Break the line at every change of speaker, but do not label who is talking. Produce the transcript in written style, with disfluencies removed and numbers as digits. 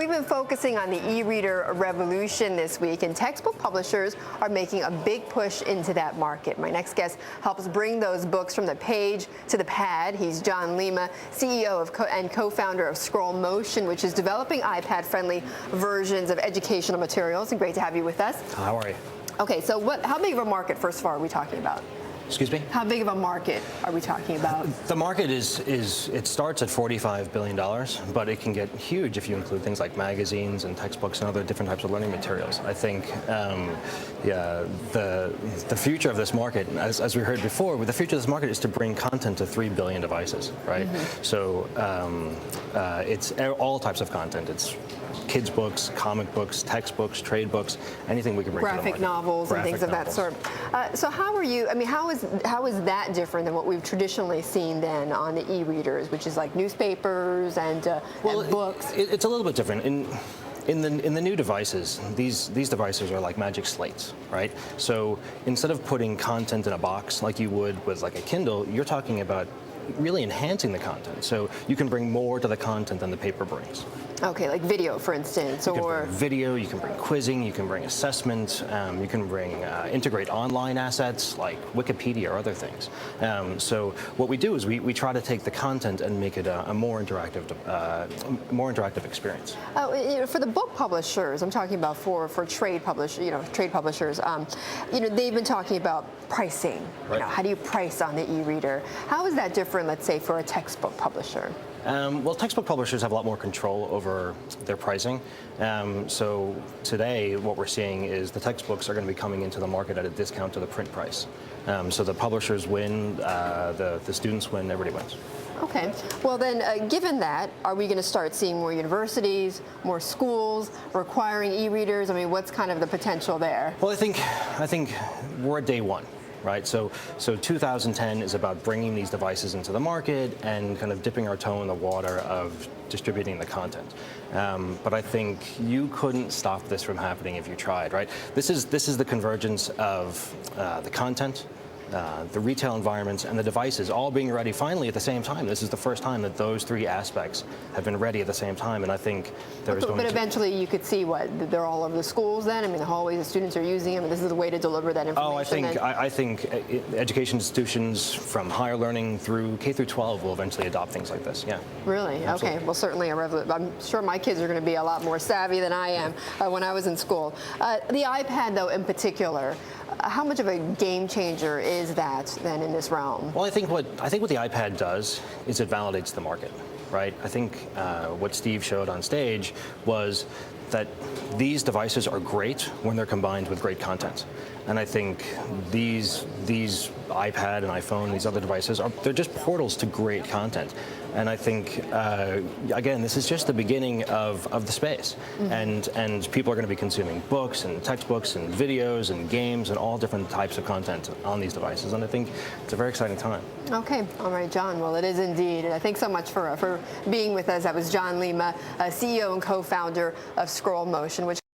we've been focusing on the e-reader revolution this week, and textbook publishers are making a big push into that market. My next guest helps bring those books from the page to the pad. He's John Lema, CEO and co-founder of ScrollMotion, which is developing iPad-friendly versions of educational materials. And great to have you with us.
How are you?
Okay, so how big of a market, first of all, are we talking about?
Excuse me?
How big of a market are we talking about?
The market it starts at $45 billion, but it can get huge if you include things like magazines and textbooks and other different types of learning materials. I think the future of this market, as we heard before, the future of this market is to bring content to 3 billion devices, right? Mm-hmm. So it's all types of content. It's kids' books, comic books, textbooks, trade books, anything we can bring to the market.
Graphic novels and things of that sort. So how are you, I mean, how is that different than what we've traditionally seen then on the e-readers, which is like newspapers and books?
It's a little bit different. In the new devices, these devices are like magic slates, right? So instead of putting content in a box like you would with like a Kindle, you're talking about really enhancing the content. So you can bring more to the content than the paper brings.
Okay, like video, for instance,
you can bring video, you can bring quizzing, you can bring assessment, you can bring integrate online assets like Wikipedia or other things. So what we do is we try to take the content and make it a more interactive experience.
For the book publishers, I'm talking about for trade publishers, they've been talking about pricing.
Right.
How do you price on the e-reader? How is that different, let's say, for a textbook publisher?
Well, textbook publishers have a lot more control over their pricing. So today, what we're seeing is the textbooks are going to be coming into the market at a discount to the print price. So the publishers win, the students win, everybody wins.
Okay. Well, then, given that, are we going to start seeing more universities, more schools requiring e-readers? I mean, what's kind of the potential there?
Well, I think we're at day one. Right, so 2010 is about bringing these devices into the market and kind of dipping our toe in the water of distributing the content. But I think you couldn't stop this from happening if you tried, right? This is the convergence of the content, the retail environments, and the devices all being ready finally at the same time. This is the first time that those three aspects have been ready at the same time, and I think there's going to...
But eventually you could see they're all over the schools then? I mean, the hallways, the students are using them, and this is the way to deliver that information.
Oh, I think education institutions from higher learning through K through 12 will eventually adopt things like this, yeah.
Really?
Absolutely.
Okay, well, certainly a revolution. I'm sure my kids are going to be a lot more savvy than I am when I was in school. The iPad, though, in particular, how much of a game changer is that then in this realm?
Well, I think what the iPad does is it validates the market, right? I think what Steve showed on stage was that these devices are great when they're combined with great content. And I think these iPad and iPhone, these other devices, they're just portals to great content. And I think, again, this is just the beginning of the space. Mm-hmm. And people are going to be consuming books and textbooks and videos and games and all different types of content on these devices. And I think it's a very exciting time.
Okay. All right, John. Well, it is indeed. And thanks so much for being with us. That was John Lema, CEO and co-founder of ScrollMotion, which